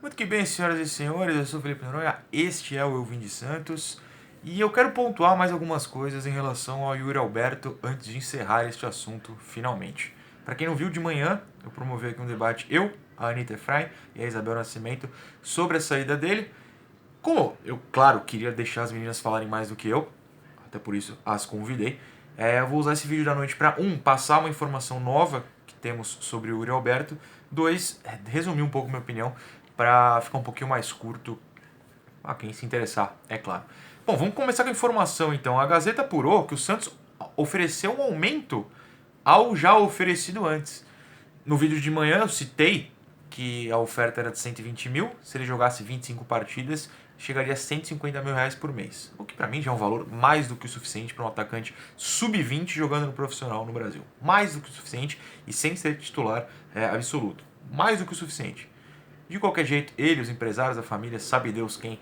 Muito que bem, senhoras e senhores, eu sou Felipe Noronha, este é o Eu Vim de Santos e eu quero pontuar mais algumas coisas em relação ao Yuri Alberto antes de encerrar este assunto finalmente. Para quem não viu, de manhã eu promovi aqui um debate, a Anitta Efraim e a Isabel Nascimento, sobre a saída dele. Como eu, claro, queria deixar as meninas falarem mais do que eu, até por isso as convidei, eu vou usar esse vídeo da noite para, passar uma informação nova que temos sobre o Yuri Alberto, 2, resumir um pouco minha opinião para ficar um pouquinho mais curto a quem se interessar, é claro. Bom, vamos começar com a informação então. A Gazeta apurou que o Santos ofereceu um aumento ao já oferecido antes. No vídeo de manhã eu citei que a oferta era de 120 mil, se ele jogasse 25 partidas, chegaria a 150 mil reais por mês. O que para mim já é um valor mais do que o suficiente para um atacante sub-20 jogando no profissional no Brasil. Mais do que o suficiente e sem ser titular absoluto. Mais do que o suficiente. De qualquer jeito, ele, os empresários, a família, sabe Deus quem,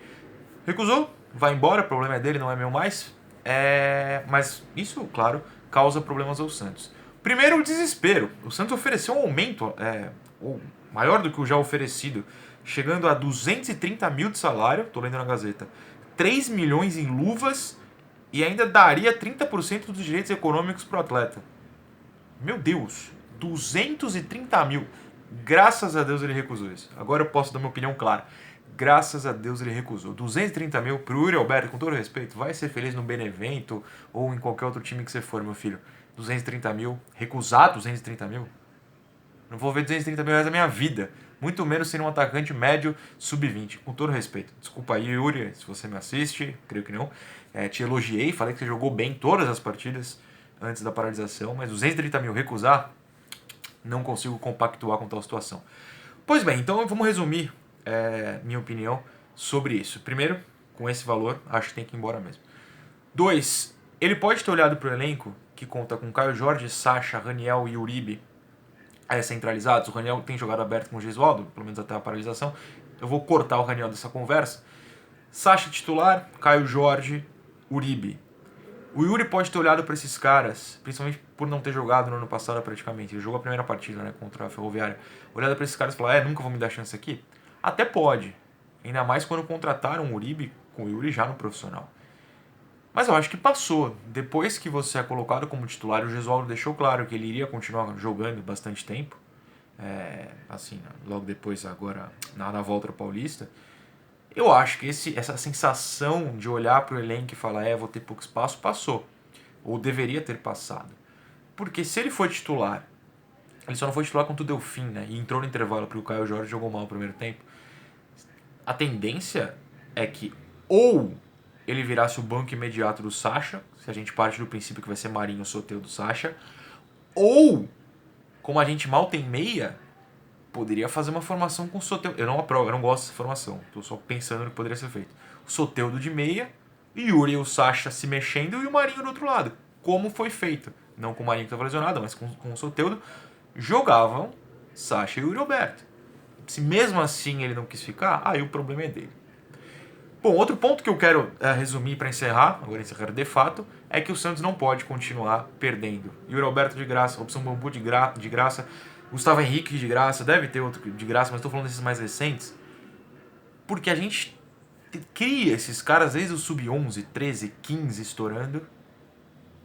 recusou, vai embora, o problema é dele, não é meu mais. Mas isso, claro, causa problemas ao Santos. Primeiro, o desespero. O Santos ofereceu um aumento maior do que o já oferecido, chegando a 230 mil de salário, estou lendo na Gazeta, 3 milhões em luvas e ainda daria 30% dos direitos econômicos para o atleta. Meu Deus, 230 mil. Graças a Deus ele recusou isso. Agora eu posso dar minha opinião clara. Graças a Deus ele recusou. 230 mil pro Yuri Alberto, com todo respeito, vai ser feliz no Benevento ou em qualquer outro time que você for, meu filho. 230 mil, recusar 230 mil? Não vou ver 230 mil reais na minha vida. Muito menos sendo um atacante médio sub-20. Com todo respeito. Desculpa aí, Yuri, se você me assiste, creio que não. Te elogiei, falei que você jogou bem todas as partidas antes da paralisação, mas 230 mil recusar, não consigo compactuar com tal situação. Pois bem, então vamos resumir minha opinião sobre isso. Primeiro, com esse valor, acho que tem que ir embora mesmo. 2, ele pode ter olhado para o elenco, que conta com Caio Jorge, Sacha, Raniel e Uribe centralizados. O Raniel tem jogado aberto com o Gesualdo, pelo menos até a paralisação. Eu vou cortar o Raniel dessa conversa. Sacha titular, Caio Jorge, Uribe. O Yuri pode ter olhado para esses caras, principalmente por não ter jogado no ano passado praticamente. Ele jogou a primeira partida, contra a Ferroviária. Olhado para esses caras e falar, nunca vou me dar chance aqui? Até pode. Ainda mais quando contrataram o Uribe com o Yuri já no profissional. Mas eu acho que passou. Depois que você é colocado como titular, o Gesualdo deixou claro que ele iria continuar jogando bastante tempo. Logo depois, agora, na volta ao Paulista. Eu acho que essa sensação de olhar para o elenco e falar, vou ter pouco espaço, passou. Ou deveria ter passado. Porque se ele foi titular, ele só não foi titular quando tudo deu fim, e entrou no intervalo porque o Caio Jorge jogou mal no primeiro tempo. A tendência é que ou ele virasse o banco imediato do Sacha, se a gente parte do princípio que vai ser Marinho o Soteldo do Sacha, ou, como a gente mal tem meia, poderia fazer uma formação com o Soteldo. Eu não aprovo, eu não gosto dessa formação. Estou só pensando no que poderia ser feito. O Soteldo de meia, Yuri e o Sacha se mexendo e o Marinho do outro lado. Como foi feito. Não com o Marinho que estava lesionado, mas com o Soteldo. Jogavam Sacha e Yuri Alberto. Se mesmo assim ele não quis ficar, aí o problema é dele. Bom, outro ponto que eu quero resumir para encerrar, agora encerrar de fato, é que o Santos não pode continuar perdendo. Yuri Alberto de graça, Opção Bambu de graça, Gustavo Henrique de graça, deve ter outro de graça, mas estou falando desses mais recentes. Porque a gente cria esses caras desde o sub-11, 13, 15 estourando.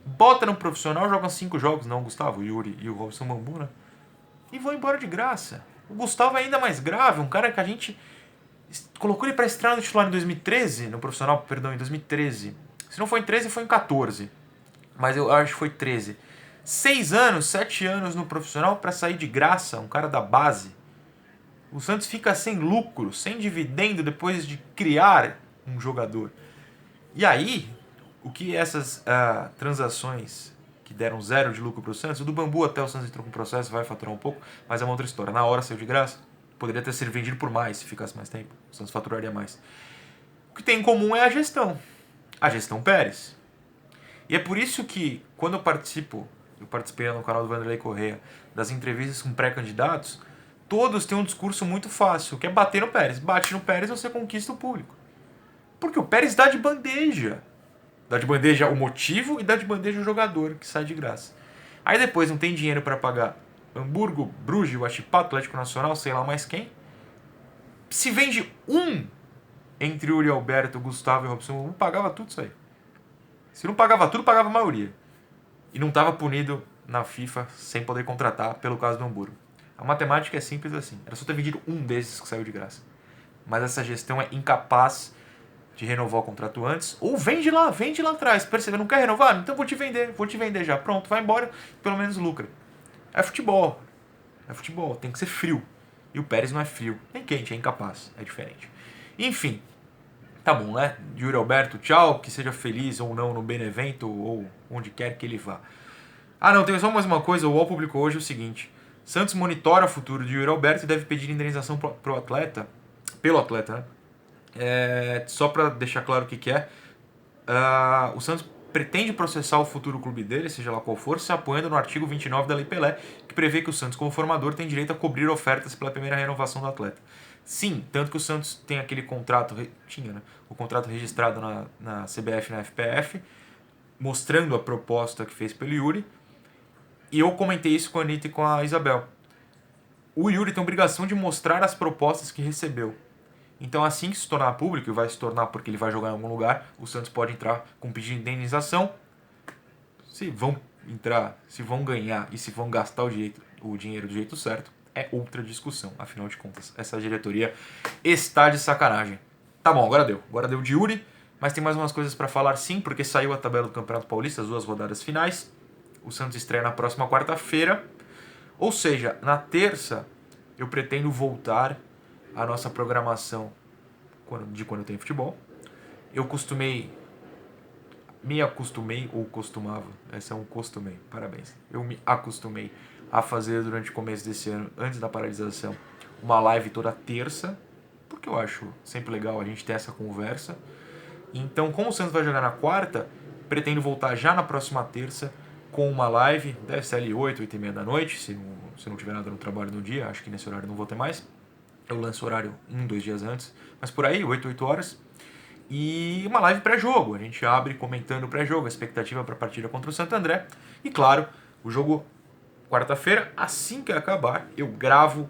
Bota no profissional, jogam 5 jogos, não o Gustavo, o Yuri e o Robson Bambu, e vão embora de graça. O Gustavo é ainda mais grave, um cara que a gente colocou ele para estrear no titular em 2013, no profissional, perdão, em 2013. Se não foi em 13, foi em 14. Mas eu acho que foi 13. 6 anos, 7 anos no profissional para sair de graça, um cara da base. O Santos fica sem lucro, sem dividendo depois de criar um jogador. E aí, o que essas transações que deram 0 de lucro para o Santos, o do Bambu até o Santos entrou com processo, vai faturar um pouco, mas é uma outra história. Na hora saiu de graça, poderia ter sido vendido por mais se ficasse mais tempo, o Santos faturaria mais. O que tem em comum é a gestão Pérez. E é por isso que, quando eu participei no canal do Vanderlei Correia, das entrevistas com pré-candidatos, todos têm um discurso muito fácil, que é bater no Pérez. Bate no Pérez, você conquista o público. Porque o Pérez dá de bandeja. Dá de bandeja o motivo e dá de bandeja o jogador, que sai de graça. Aí depois não tem dinheiro para pagar Hamburgo, Bruges, Huachipato, Atlético Nacional, sei lá mais quem. Se vende um entre Yuri Alberto, Gustavo e Robson Bambu, pagava tudo isso aí. Se não pagava tudo, pagava a maioria. E não estava punido na FIFA sem poder contratar pelo caso do Hamburgo. A matemática é simples assim. Era só ter vendido um desses que saiu de graça. Mas essa gestão é incapaz de renovar o contrato antes. Ou vende lá atrás. Percebe, não quer renovar? Então vou te vender já. Pronto, vai embora, pelo menos lucra. É futebol. É futebol, tem que ser frio. E o Pérez não é frio, nem quente, é incapaz. É diferente. Enfim, tá bom, né? Yuri Alberto, tchau. Que seja feliz ou não no Benevento ou onde quer que ele vá. Ah, não, tem só mais uma coisa. O UOL publicou hoje o seguinte: Santos monitora o futuro de Yuri Alberto e deve pedir indenização pelo atleta, né? Só para deixar claro o que é. O Santos pretende processar o futuro clube dele, seja lá qual for, se apoiando no artigo 29 da Lei Pelé, que prevê que o Santos, como formador, tem direito a cobrir ofertas pela primeira renovação do atleta. Sim, tanto que o Santos tem aquele contrato, tinha, né? O contrato registrado na CBF e na FPF, mostrando a proposta que fez pelo Yuri. E eu comentei isso com a Anitta e com a Isabel. O Yuri tem a obrigação de mostrar as propostas que recebeu. Então, assim que se tornar público, e vai se tornar porque ele vai jogar em algum lugar, o Santos pode entrar com pedido de indenização. Se vão entrar, se vão ganhar e se vão gastar o dinheiro do jeito certo, é outra discussão. Afinal de contas, essa diretoria está de sacanagem. Tá bom, agora deu. Agora deu de Yuri, mas tem mais umas coisas para falar sim, porque saiu a tabela do Campeonato Paulista, as 2 rodadas finais. O Santos estreia na próxima quarta-feira. Ou seja, na terça eu pretendo voltar à nossa programação de quando tem futebol. Eu me acostumei, ou costumava, esse é um costumei, parabéns. Eu me acostumei a fazer durante o começo desse ano, antes da paralisação, uma live toda terça, porque eu acho sempre legal a gente ter essa conversa. Então, como o Santos vai jogar na quarta, pretendo voltar já na próxima terça com uma live, deve ser ali 8h30 da noite, se não tiver nada no trabalho no dia, acho que nesse horário não vou ter mais. Eu lanço o horário 2 dias antes, mas por aí, 8 horas. E uma live pré-jogo, a gente abre comentando o pré-jogo, a expectativa para a partida contra o Santo André. E claro, o jogo quarta-feira, assim que acabar, eu gravo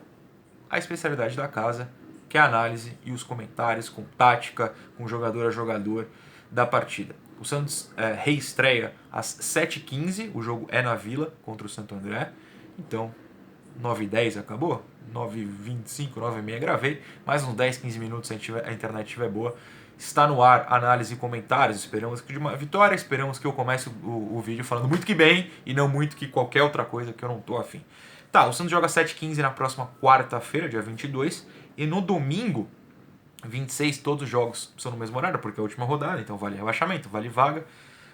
a especialidade da casa, que é a análise e os comentários com tática, com jogador a jogador da partida. O Santos reestreia às 7h15, o jogo é na Vila contra o Santo André. Então, 9h10 acabou, 9h25, 9h30 gravei, mais uns 10, 15 minutos se a internet estiver boa. Está no ar, análise e comentários, esperamos que de uma vitória, esperamos que eu comece o vídeo falando muito que bem e não muito que qualquer outra coisa que eu não tô afim. Tá, o Santos joga 7h15 na próxima quarta-feira, dia 22, e no domingo, 26, todos os jogos são no mesmo horário, porque é a última rodada, então vale rebaixamento, vale vaga.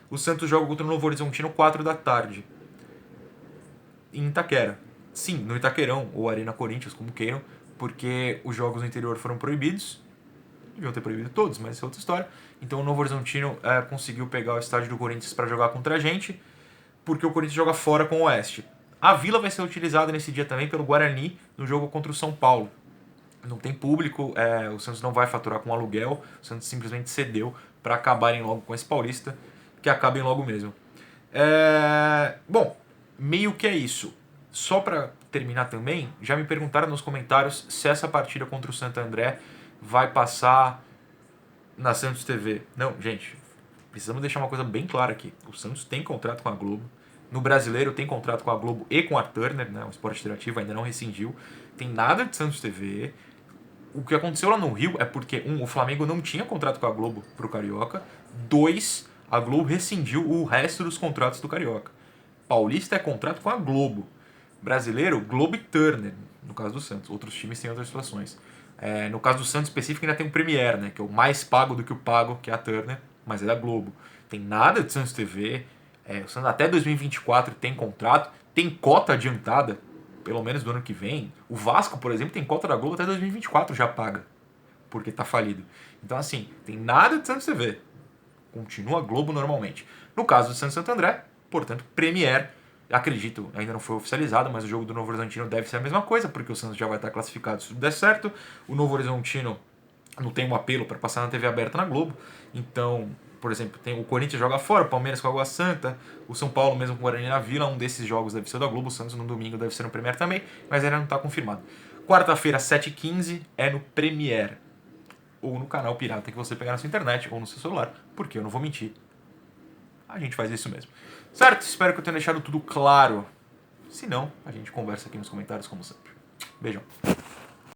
O Santos joga contra o Novo Horizontino 4 da tarde, em Itaquera. Sim, no Itaquerão, ou Arena Corinthians, como queiram, porque os jogos no interior foram proibidos. Deviam ter proibido todos, mas isso é outra história. Então o Novo Horizontino conseguiu pegar o estádio do Corinthians para jogar contra a gente, porque o Corinthians joga fora com o Oeste. A Vila vai ser utilizada nesse dia também pelo Guarani no jogo contra o São Paulo. Não tem público, o Santos não vai faturar com aluguel, o Santos simplesmente cedeu para acabarem logo com esse Paulista, que acabem logo mesmo. Bom, meio que é isso. Só para terminar também, já me perguntaram nos comentários se essa partida contra o Santo André vai passar na Santos TV. Não, gente, precisamos deixar uma coisa bem clara aqui. O Santos tem contrato com a Globo. No Brasileiro tem contrato com a Globo e com a Turner, né? O Esporte Interativo ainda não rescindiu. Tem nada de Santos TV. O que aconteceu lá no Rio é porque, o Flamengo não tinha contrato com a Globo pro Carioca. 2, a Globo rescindiu o resto dos contratos do Carioca. Paulista é contrato com a Globo. Brasileiro, Globo e Turner, no caso do Santos. Outros times têm outras situações. No caso do Santos específico ainda tem o Premier, né? Que é o mais pago do que o pago, que é a Turner, mas é da Globo. Tem nada de Santos TV. O Santos até 2024 tem contrato, tem cota adiantada, pelo menos do ano que vem. O Vasco, por exemplo, tem cota da Globo até 2024 já paga, porque tá falido. Então, assim, tem nada de Santos TV. Continua a Globo normalmente. No caso do Santos Santo André, portanto, Premier, acredito, ainda não foi oficializado, mas o jogo do Novo Horizontino deve ser a mesma coisa, porque o Santos já vai estar classificado se tudo der certo. O Novo Horizontino não tem um apelo para passar na TV aberta na Globo, então, por exemplo, tem o Corinthians joga fora, o Palmeiras com a Água Santa, o São Paulo mesmo com o Guarani na Vila, um desses jogos deve ser da Globo, o Santos no domingo deve ser no Premier também, mas ainda não está confirmado. Quarta-feira, 7h15, é no Premiere. Ou no canal pirata que você pegar na sua internet ou no seu celular, porque eu não vou mentir. A gente faz isso mesmo. Certo? Espero que eu tenha deixado tudo claro. Se não, a gente conversa aqui nos comentários como sempre. Beijão.